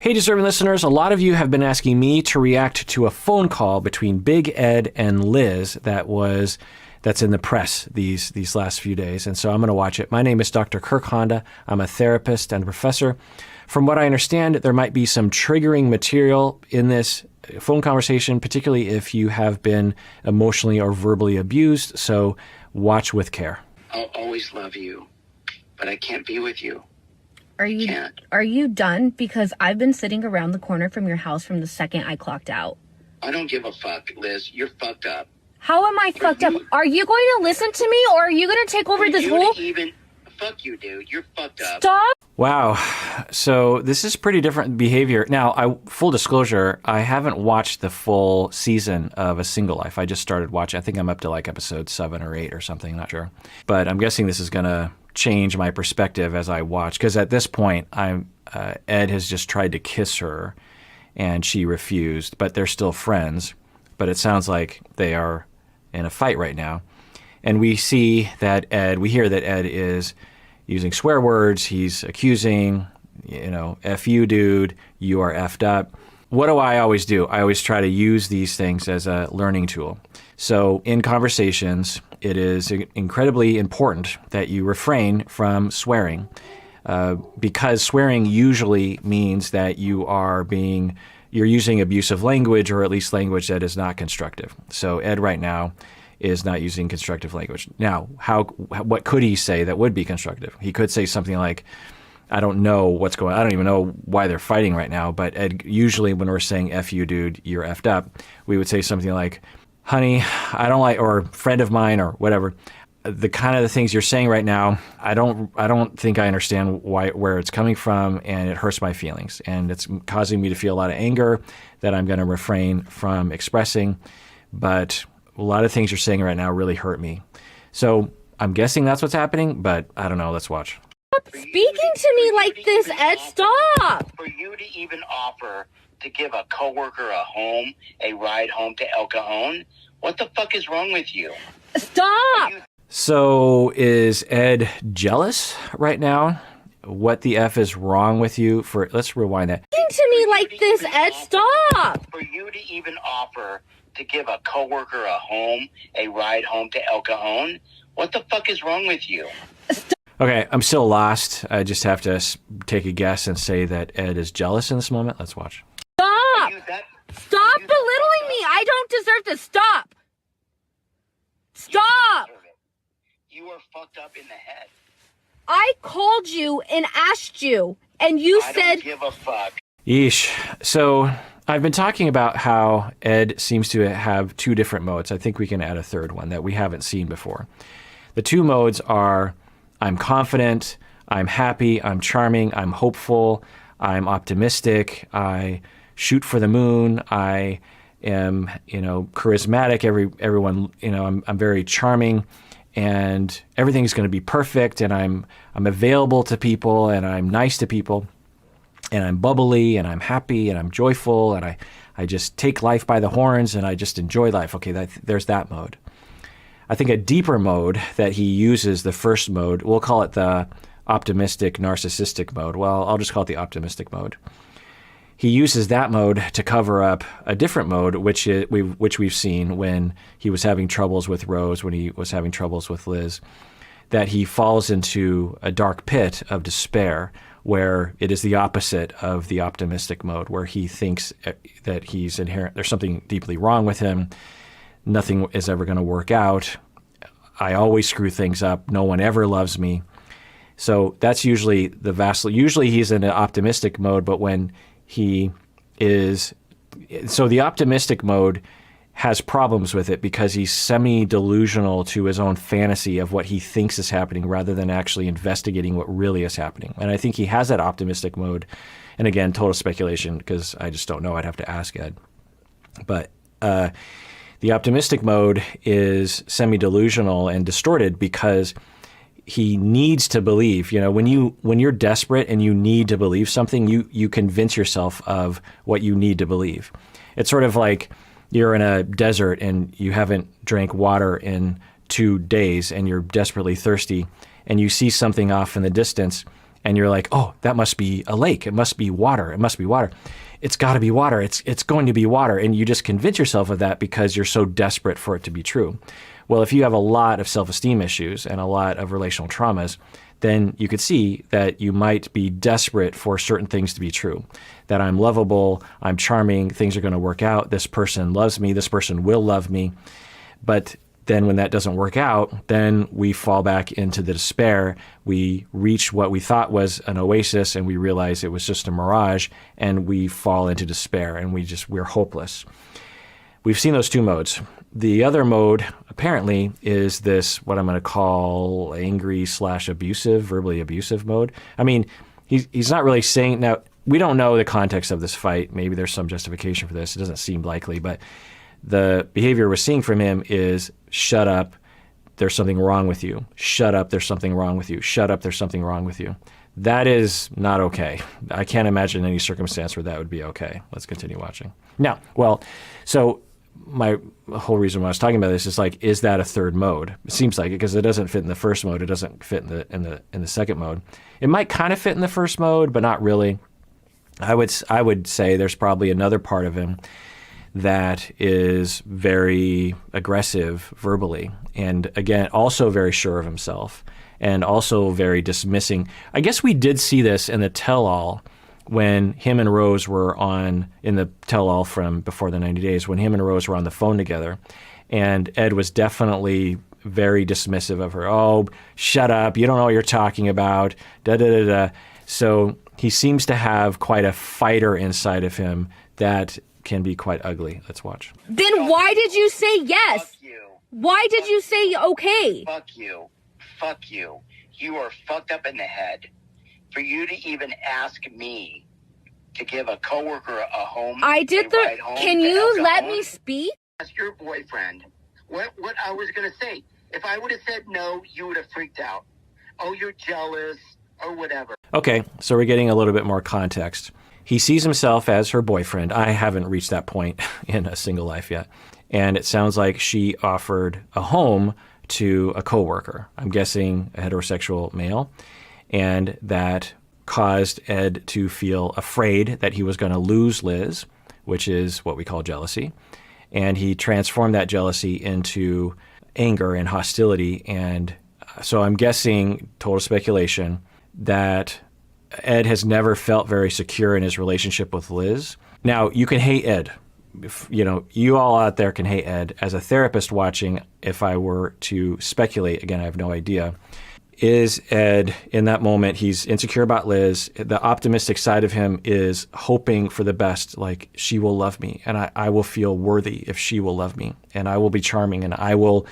Hey, deserving listeners, a lot of you have been asking me to react to a phone call between Big Ed and Liz that's in the press these last few days, and so I'm going to watch it. My name is Dr. Kirk Honda. I'm a therapist and a professor. From what I understand, there might be some triggering material in this phone conversation, particularly if you have been emotionally or verbally abused, so watch with care. I'll always love you, but I can't be with you. Are you done? Because I've been sitting around the corner from your house from the second I clocked out. I don't give a fuck, Liz. You're fucked up. How am I fucked up? Are you going to listen to me, or are you going to take over this whole... Fuck you, dude. You're fucked up. Stop! Wow. So this is pretty different behavior. Now, full disclosure, I haven't watched the full season of A Single Life. I just started watching. I think I'm up to like episode 7 or 8 or something. Not sure. But I'm guessing this is going to change my perspective as I watch. Because at this point, Ed has just tried to kiss her, and she refused. But they're still friends. But it sounds like they are in a fight right now. And we hear that Ed is using swear words. He's accusing, F you, dude, you are effed up. What do I always do? I always try to use these things as a learning tool. So in conversations, it is incredibly important that you refrain from swearing because swearing usually means that you're using abusive language, or at least language that is not constructive. So Ed right now is not using constructive language. Now, what could he say that would be constructive? He could say something like, I don't know what's going on. I don't even know why they're fighting right now. But Ed, usually when we're saying F you, dude, you're effed up, we would say something like, honey, I don't like, or friend of mine, or whatever. The kind of the things you're saying right now, I don't think I understand where it's coming from, and it hurts my feelings. And it's causing me to feel a lot of anger that I'm going to refrain from expressing. But a lot of things you're saying right now really hurt me. So I'm guessing that's what's happening, but I don't know. Let's watch. Stop speaking to me like this, Ed. Stop! For you to even offer to give a coworker a ride home to El Cajon, what the fuck is wrong with you? Stop! So is Ed jealous right now? What the F is wrong with you? Let's rewind that. Speaking to me like this, Ed. Stop! For you to even offer to give a coworker a ride home to El Cajon, what the fuck is wrong with you? Okay, I'm still lost. I just have to take a guess and say that Ed is jealous in this moment. Let's watch. Stop! Stop belittling me! I don't deserve to stop! Stop! You are fucked up in the head. I called you and asked you, and you said... I don't give a fuck. Yeesh. So I've been talking about how Ed seems to have two different modes. I think we can add a third one that we haven't seen before. The two modes are I'm confident, I'm happy, I'm charming, I'm hopeful, I'm optimistic, I shoot for the moon, I am, charismatic, everyone, I'm very charming, and everything's going to be perfect, and I'm available to people, and I'm nice to people, and I'm bubbly, and I'm happy, and I'm joyful, and I just take life by the horns, and I just enjoy life. Okay, there's that mode. I think a deeper mode that he uses, the first mode, we'll call it the optimistic narcissistic mode. Well, I'll just call it the optimistic mode. He uses that mode to cover up a different mode, which we've seen when he was having troubles with Rose, when he was having troubles with Liz, that he falls into a dark pit of despair where it is the opposite of the optimistic mode, where he thinks that there's something deeply wrong with him. Nothing is ever going to work out. I always screw things up. No one ever loves me. So that's usually usually he's in an optimistic mode, but when he is, so the optimistic mode has problems with it because he's semi-delusional to his own fantasy of what he thinks is happening rather than actually investigating what really is happening. And I think he has that optimistic mode. And again, total speculation because I just don't know. I'd have to ask Ed. But the optimistic mode is semi-delusional and distorted because he needs to believe. When you're desperate and you need to believe something, you convince yourself of what you need to believe. It's sort of like you're in a desert and you haven't drank water in 2 days and you're desperately thirsty and you see something off in the distance and you're like, oh, that must be a lake. It must be water. It must be water. It's got to be water. It's going to be water. And you just convince yourself of that because you're so desperate for it to be true. Well, if you have a lot of self-esteem issues and a lot of relational traumas, then you could see that you might be desperate for certain things to be true. That I'm lovable, I'm charming, things are going to work out, this person loves me, this person will love me. But then when that doesn't work out, then we fall back into the despair. We reach what we thought was an oasis and we realize it was just a mirage, and we fall into despair and we're hopeless. We've seen those two modes. The other mode apparently is this, what I'm going to call angry/abusive, verbally abusive mode. I mean, he's not really saying, now we don't know the context of this fight. Maybe there's some justification for this. It doesn't seem likely, but the behavior we're seeing from him is shut up, there's something wrong with you. Shut up, there's something wrong with you. Shut up, there's something wrong with you. That is not okay. I can't imagine any circumstance where that would be okay. Let's continue watching. Now, so my whole reason why I was talking about this is like, is that a third mode? It seems like it because it doesn't fit in the first mode. It doesn't fit in the second mode. It might kind of fit in the first mode, but not really. I would say there's probably another part of him that is very aggressive verbally, and again, also very sure of himself, and also very dismissing. I guess we did see this in the tell-all when him and Rose were in the tell-all from before the 90 days, when him and Rose were on the phone together, and Ed was definitely very dismissive of her. Oh, shut up, you don't know what you're talking about, da-da-da-da. So he seems to have quite a fighter inside of him that can be quite ugly. Let's watch. Then why did you say yes? Fuck you. Why did you say okay? Fuck you. Fuck you. You are fucked up in the head. For you to even ask me to give a coworker a home. I did a ride home Can to you El let Cajon? me speak? That's your boyfriend. What I was going to say. If I would have said no, you would have freaked out. Oh, you're jealous or whatever. Okay, so we're getting a little bit more context. He sees himself as her boyfriend. I haven't reached that point in a single life yet. And it sounds like she offered a home to a coworker, I'm guessing a heterosexual male, and that caused Ed to feel afraid that he was going to lose Liz, which is what we call jealousy. And he transformed that jealousy into anger and hostility. And so I'm guessing, total speculation, that Ed has never felt very secure in his relationship with Liz. Now, you can hate Ed. You all out there can hate Ed. As a therapist watching, if I were to speculate, again, I have no idea, is Ed, in that moment, he's insecure about Liz. The optimistic side of him is hoping for the best, like, she will love me, and I will feel worthy if she will love me, and I will be charming, and I will,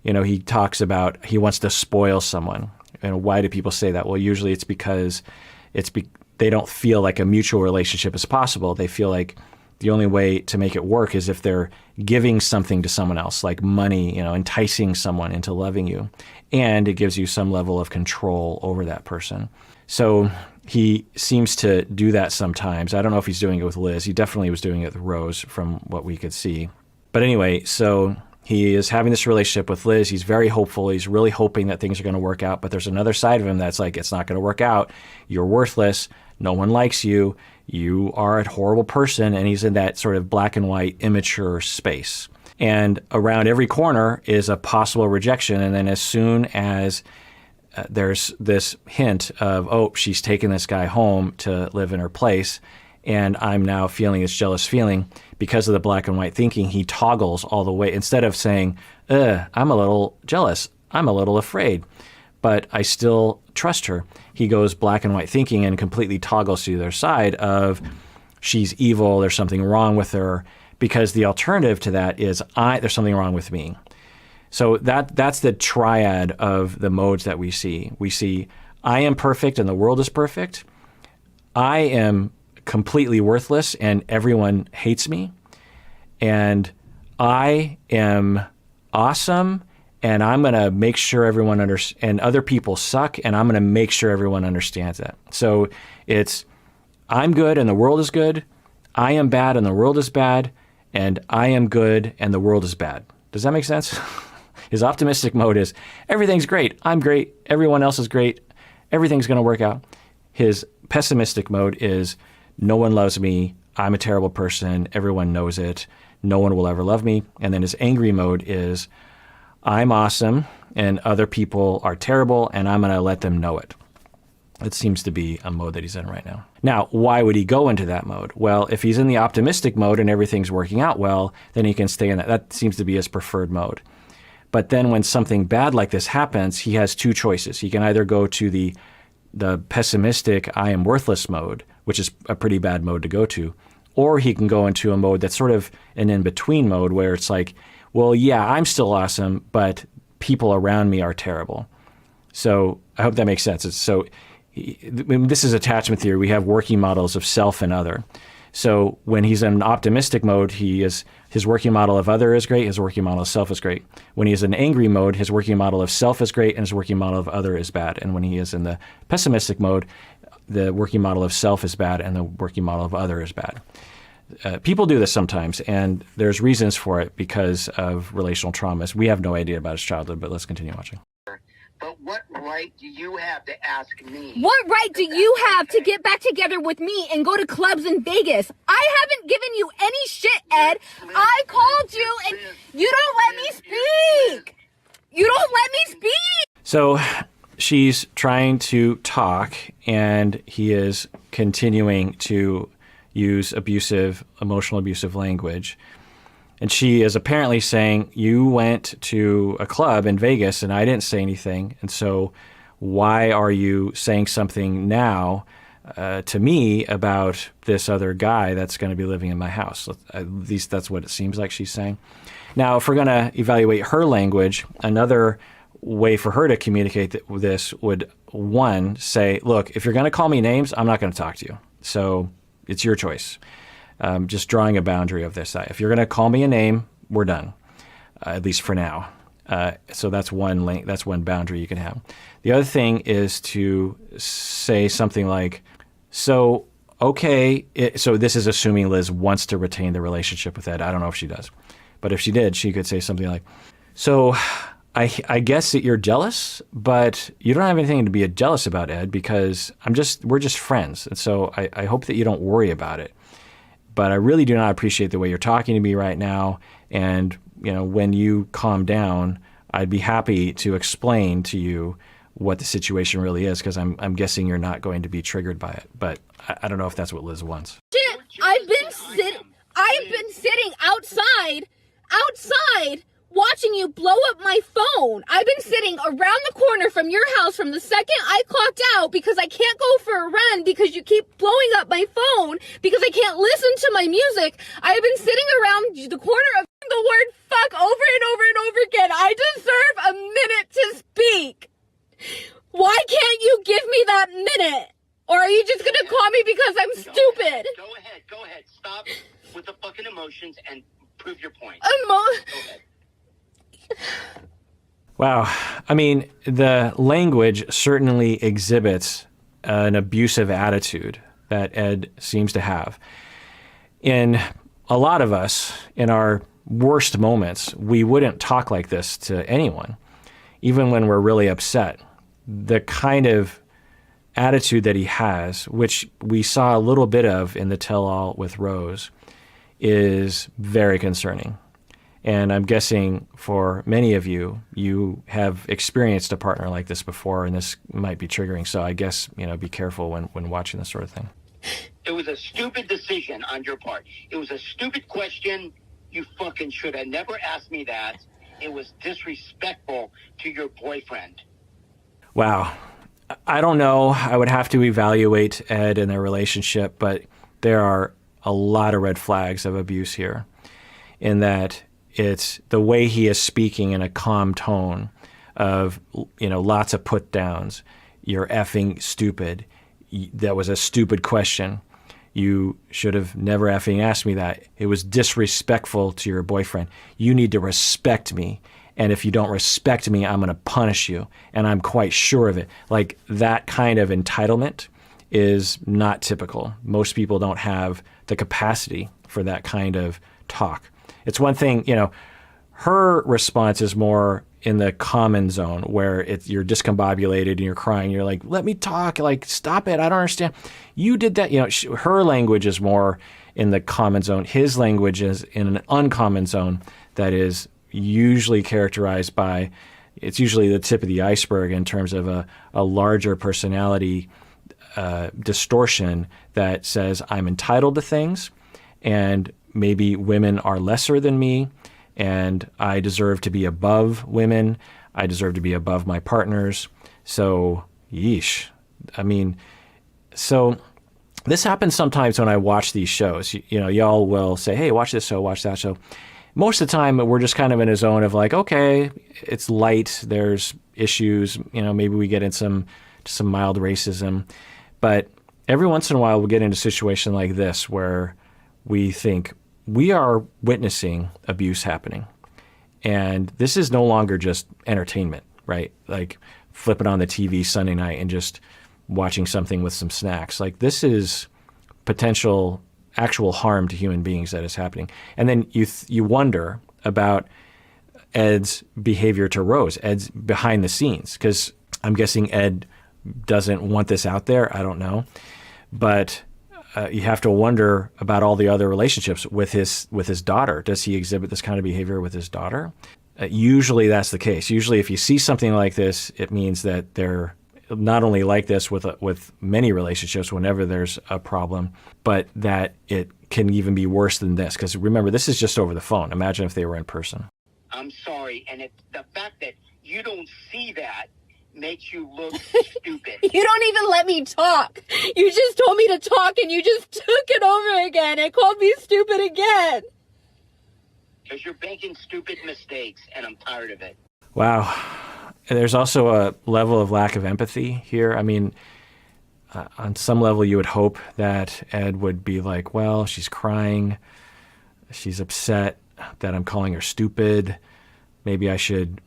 he talks about he wants to spoil someone. And why do people say that? Well, usually it's because they don't feel like a mutual relationship is possible. They feel like the only way to make it work is if they're giving something to someone else, like money, enticing someone into loving you. And it gives you some level of control over that person. So he seems to do that sometimes. I don't know if he's doing it with Liz. He definitely was doing it with Rose from what we could see. But anyway, so he is having this relationship with Liz. He's very hopeful. He's really hoping that things are going to work out. But there's another side of him that's like, it's not going to work out. You're worthless. No one likes you. You are a horrible person. And he's in that sort of black and white, immature space. And around every corner is a possible rejection. And then as soon as there's this hint of, oh, she's taken this guy home to live in her place, and I'm now feeling this jealous feeling, because of the black and white thinking, he toggles all the way. Instead of saying, I'm a little jealous, I'm a little afraid, but I still trust her, he goes black and white thinking and completely toggles to the other side of, she's evil, there's something wrong with her, because the alternative to that is, there's something wrong with me. So that's the triad of the modes that we see. We see, I am perfect and the world is perfect. I am completely worthless and everyone hates me. And I am awesome and I'm going to make sure everyone and other people suck, and I'm going to make sure everyone understands that. So it's, I'm good and the world is good. I am bad and the world is bad. And I am good and the world is bad. Does that make sense? His optimistic mode is, everything's great. I'm great. Everyone else is great. Everything's going to work out. His pessimistic mode is, no one loves me, I'm a terrible person, everyone knows it, no one will ever love me. And then his angry mode is, I'm awesome and other people are terrible and I'm going to let them know it. It seems to be a mode that he's in right now. Now, why would he go into that mode? Well, if he's in the optimistic mode and everything's working out well, then he can stay in that. That seems to be his preferred mode. But then when something bad like this happens, he has two choices. He can either go to the pessimistic, I am worthless mode, which is a pretty bad mode to go to, or he can go into a mode that's sort of an in-between mode where it's like, well, yeah, I'm still awesome, but people around me are terrible. So I hope that makes sense. This is attachment theory. We have working models of self and other. So when he's in optimistic mode, his working model of other is great, his working model of self is great. When he's in angry mode, his working model of self is great and his working model of other is bad. And when he is in the pessimistic mode, the working model of self is bad and the working model of other is bad. People do this sometimes, and there's reasons for it because of relational traumas. We have no idea about his childhood, but let's continue watching. But what right do you have to ask me? What right do you have to get back together with me and go to clubs in Vegas? I haven't given you any shit, Ed. I called you and you don't let me speak. You don't let me speak. So she's trying to talk, and he is continuing to use emotional abusive language. And she is apparently saying, you went to a club in Vegas and I didn't say anything. And so why are you saying something now to me about this other guy that's going to be living in my house? At least that's what it seems like she's saying. Now, if we're going to evaluate her language, another way for her to communicate this would, one, say, look, if you're going to call me names, I'm not going to talk to you. So it's your choice. Just drawing a boundary of this. If you're going to call me a name, we're done, at least for now. So that's one boundary you can have. The other thing is to say something like, so this is assuming Liz wants to retain the relationship with Ed. I don't know if she does. But if she did, she could say something like, so I guess that you're jealous, but you don't have anything to be jealous about, Ed, because we're just friends. And so I hope that you don't worry about it. But I really do not appreciate the way you're talking to me right now. And, when you calm down, I'd be happy to explain to you what the situation really is, because I'm guessing you're not going to be triggered by it. But I don't know if that's what Liz wants. Shit, I've been sitting outside watching you blow up my phone. I've been sitting around the corner from your house from the second I clocked out because I can't go for a run because you keep blowing up my phone because I can't listen to my music. I've been sitting around the corner of the word fuck over and over and over again. I deserve a minute to speak. Why can't you give me that minute? Or are you just going to call me because I'm stupid? Go ahead. Stop with the fucking emotions and prove your point. Go ahead. Wow. I mean, the language certainly exhibits an abusive attitude that Ed seems to have. In a lot of us, in our worst moments, we wouldn't talk like this to anyone, even when we're really upset. The kind of attitude that he has, which we saw a little bit of in the tell-all with Rose, is very concerning. And I'm guessing for many of you, you have experienced a partner like this before, and this might be triggering. So I guess, be careful when watching this sort of thing. It was a stupid decision on your part. It was a stupid question. You fucking should have never asked me that. It was disrespectful to your boyfriend. Wow. I don't know. I would have to evaluate Ed and their relationship, but there are a lot of red flags of abuse here, in that it's the way he is speaking in a calm tone of, lots of put downs. You're effing stupid. That was a stupid question. You should have never effing asked me that. It was disrespectful to your boyfriend. You need to respect me. And if you don't respect me, I'm going to punish you. And I'm quite sure of it. Like, that kind of entitlement is not typical. Most people don't have the capacity for that kind of talk. It's one thing, her response is more, in the common zone where you're discombobulated and you're crying. You're like, let me talk. Like, stop it. I don't understand. You did that. You know, her language is more in the common zone. His language is in an uncommon zone that is usually characterized by, it's usually the tip of the iceberg in terms of a larger personality distortion that says I'm entitled to things, and maybe women are lesser than me, and I deserve to be above women. I deserve to be above my partners. So, yeesh. I mean, so this happens sometimes when I watch these shows. You know, y'all will say, hey, watch this show, watch that show. Most of the time, we're just kind of in a zone of like, okay, it's light. There's issues. You know, maybe we get in some mild racism. But every once in a while, we'll get into a situation like this where we think we are witnessing abuse happening. And this is no longer just entertainment, right? Like flipping on the TV Sunday night and just watching something with some snacks. Like this is potential actual harm to human beings that is happening. And then you wonder about Ed's behavior to Rose, Ed's behind the scenes, because I'm guessing Ed doesn't want this out there. I don't know. But you have to wonder about all the other relationships with his daughter. Does he exhibit this kind of behavior with his daughter? Usually that's the case. Usually if you see something like this, it means that they're not only like this with many relationships whenever there's a problem, but that it can even be worse than this. Because remember, this is just over the phone. Imagine if they were in person. I'm sorry, and the fact that you don't see that makes you look stupid. You don't even let me talk. You just told me to talk and you just took it over again and called me stupid again. Because you're making stupid mistakes, and I'm tired of it. Wow. There's also a level of lack of empathy here. I mean, on some level, you would hope that Ed would be like, well, she's crying. She's upset that I'm calling her stupid. Maybe I should,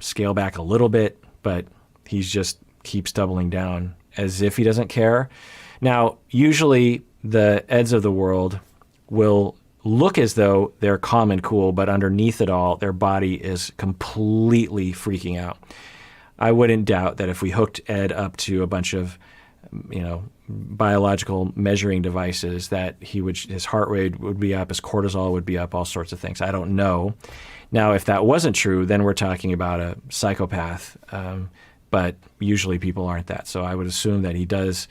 scale back a little bit. But he just keeps doubling down as if he doesn't care. Now, usually the Eds of the world will look as though they're calm and cool, but underneath it all, their body is completely freaking out. I wouldn't doubt that if we hooked Ed up to a bunch of, biological measuring devices, that his heart rate would be up, his cortisol would be up, all sorts of things. I don't know. Now, if that wasn't true, then we're talking about a psychopath, but usually people aren't that. So I would assume that he does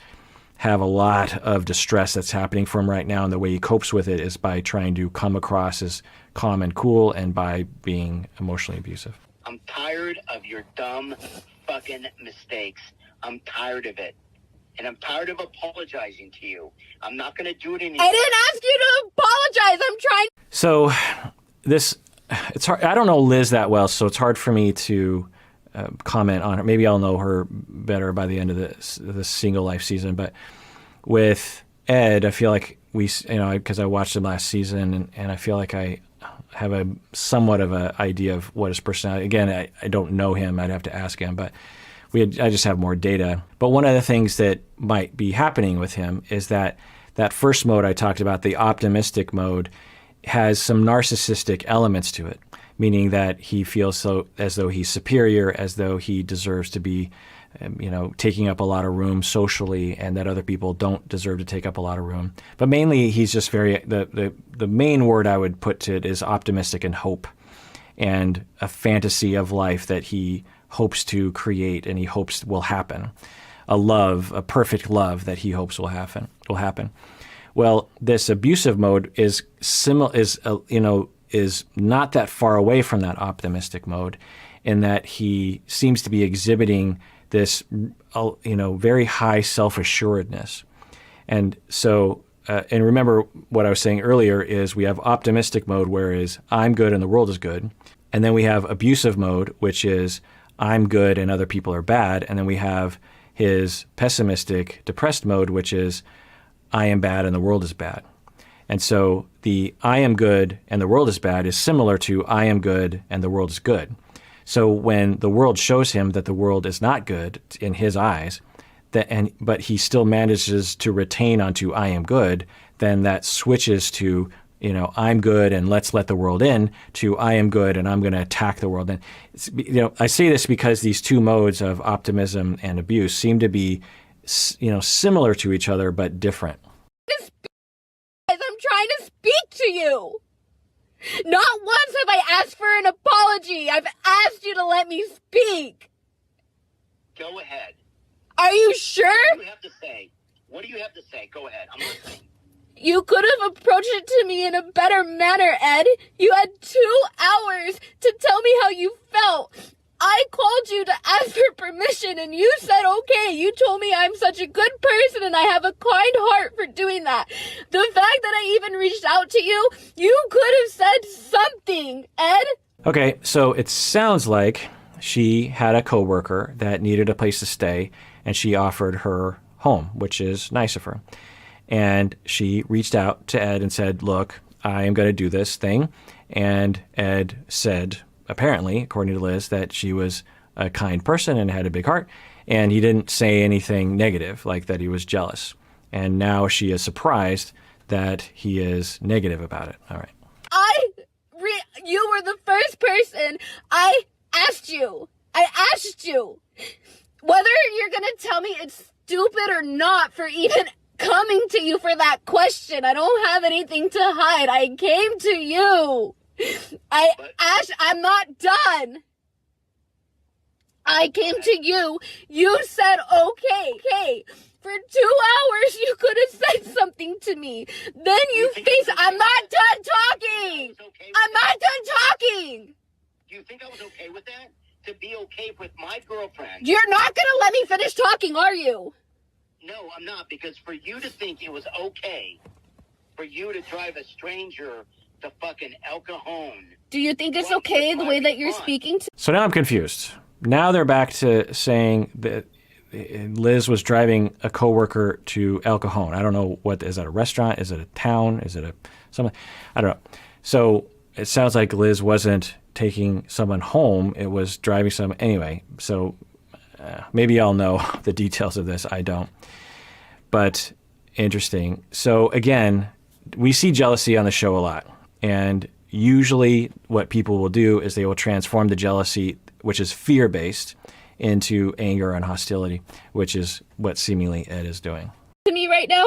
have a lot of distress that's happening for him right now, and the way he copes with it is by trying to come across as calm and cool and by being emotionally abusive. I'm tired of your dumb fucking mistakes. I'm tired of it. And I'm tired of apologizing to you. I'm not going to do it anymore. I didn't ask you to apologize. I'm trying. So it's hard. I don't know Liz that well, so it's hard for me to comment on her. Maybe I'll know her better by the end of the Single Life season. But with Ed, I feel like because I watched him last season, and I feel like I have a somewhat of an idea of what his personality. Again, I don't know him. I'd have to ask him, but I just have more data. But one of the things that might be happening with him is that first mode I talked about, the optimistic mode, has some narcissistic elements to it, meaning that he feels as though he's superior, as though he deserves to be, taking up a lot of room socially, and that other people don't deserve to take up a lot of room. But mainly, he's just the main word I would put to it is optimistic and hope, and a fantasy of life that he hopes to create and he hopes will happen, a perfect love that he hopes will happen. Well, this abusive mode is not that far away from that optimistic mode, in that he seems to be exhibiting this, very high self-assuredness. And so, and remember what I was saying earlier is we have optimistic mode, whereas I'm good and the world is good. And then we have abusive mode, which is I'm good and other people are bad. And then we have his pessimistic, depressed mode, which is I am bad and the world is bad. And so the I am good and the world is bad is similar to I am good and the world is good. So when the world shows him that the world is not good in his eyes, but he still manages to retain onto I am good, then that switches to I'm good and let's let the world in, to I am good and I'm going to attack the world. And I say this because these two modes of optimism and abuse seem to be, similar to each other but different. I'm trying to speak to you. Not once have I asked for an apology. I've asked you to let me speak. Go ahead. Are you sure? What do you have to say? What do you have to say? Go ahead. I'm listening. You could have approached it to me in a better manner, Ed. You had 2 hours to tell me how you felt. I called you to ask for permission and you said okay. You told me I'm such a good person and I have a kind heart for doing that. The fact that I even reached out to you, you could have said something, Ed. Okay, so it sounds like she had a coworker that needed a place to stay and she offered her home, which is nice of her. And she reached out to Ed and said, look, I am going to do this thing. And Ed said, apparently, according to Liz, that she was a kind person and had a big heart. And he didn't say anything negative, like that he was jealous. And now she is surprised that he is negative about it. All right. You were the first person I asked you. I asked you whether you're going to tell me it's stupid or not for even coming to you for that question. I don't have anything to hide. I came to you. I'm not done. I came to you. You said okay. Okay. For 2 hours, you could have said something to me. Then I'm not done talking. I'm not done talking. Do you think I was okay with that? To be okay with my girlfriend? You're not going to let me finish talking, are you? No, I'm not, because for you to think it was okay for you to drive a stranger to fucking El Cajon. Do you think it's okay the way that you're speaking to? So now I'm confused. Now they're back to saying that Liz was driving a coworker to El Cajon. I don't know is that a restaurant? Is it a town? Is it something? I don't know. So it sounds like Liz wasn't taking someone home. It was driving someone. Anyway, so maybe I'll know the details of this. I don't. But interesting. So again, we see jealousy on the show a lot. And usually what people will do is they will transform the jealousy, which is fear-based, into anger and hostility, which is what seemingly Ed is doing. To me right now?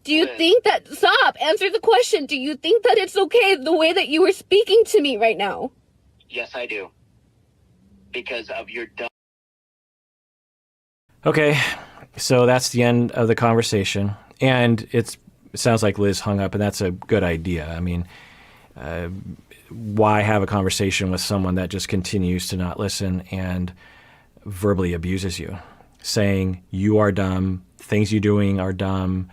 Do you think that... Stop! Answer the question. Do you think that it's okay the way that you were speaking to me right now? Yes, I do. Because of your dumb... Okay, so that's the end of the conversation. And it sounds like Liz hung up, and that's a good idea. I mean, why have a conversation with someone that just continues to not listen and verbally abuses you, saying you are dumb, things you're doing are dumb,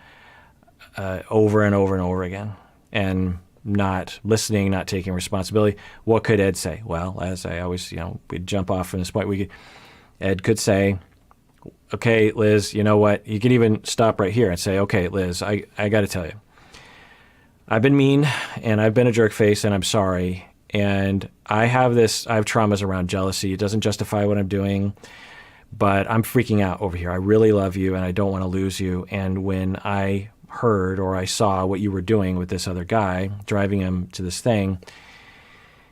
over and over and over again, and not listening, not taking responsibility. What could Ed say? Well, as I always, we'd jump off from this point. Ed could say, okay, Liz, you know what? You could even stop right here and say, okay, Liz, I got to tell you, I've been mean and I've been a jerk face and I'm sorry. And I have traumas around jealousy. It doesn't justify what I'm doing, but I'm freaking out over here. I really love you and I don't want to lose you. And when I heard or I saw what you were doing with this other guy, driving him to this thing,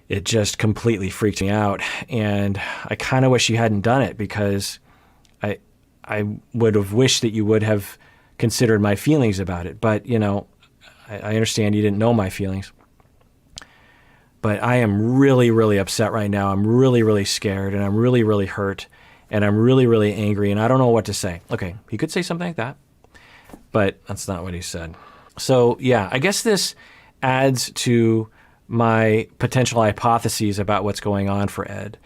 it just completely freaked me out. And I kind of wish you hadn't done it, because I would have wished that you would have considered my feelings about it. But, I understand you didn't know my feelings. But I am really, really upset right now. I'm really, really scared, and I'm really, really hurt, and I'm really, really angry, and I don't know what to say. Okay, he could say something like that, but that's not what he said. So, yeah, I guess this adds to my potential hypotheses about what's going on for Ed.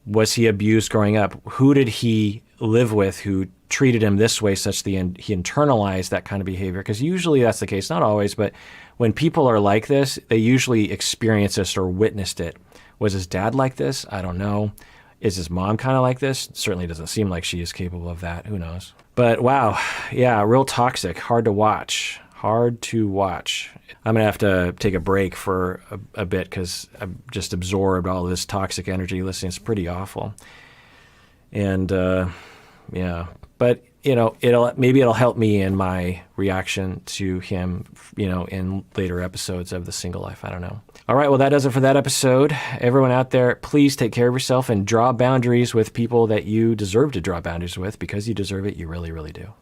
Was he abused growing up? Who did he live with who treated him this way such that he internalized that kind of behavior? Because usually that's the case, not always, but when people are like this, they usually experience this or witnessed it. Was his dad like this? I don't know. Is his mom kind of like this? Certainly doesn't seem like she is capable of that. Who knows? But wow, yeah, real toxic, hard to watch. Hard to watch. I'm going to have to take a break for a bit because I've just absorbed all this toxic energy listening. It's pretty awful. And yeah, but maybe it'll help me in my reaction to him, in later episodes of The Single Life. I don't know. All right, well, that does it for that episode. Everyone out there, please take care of yourself and draw boundaries with people that you deserve to draw boundaries with, because you deserve it. You really, really do.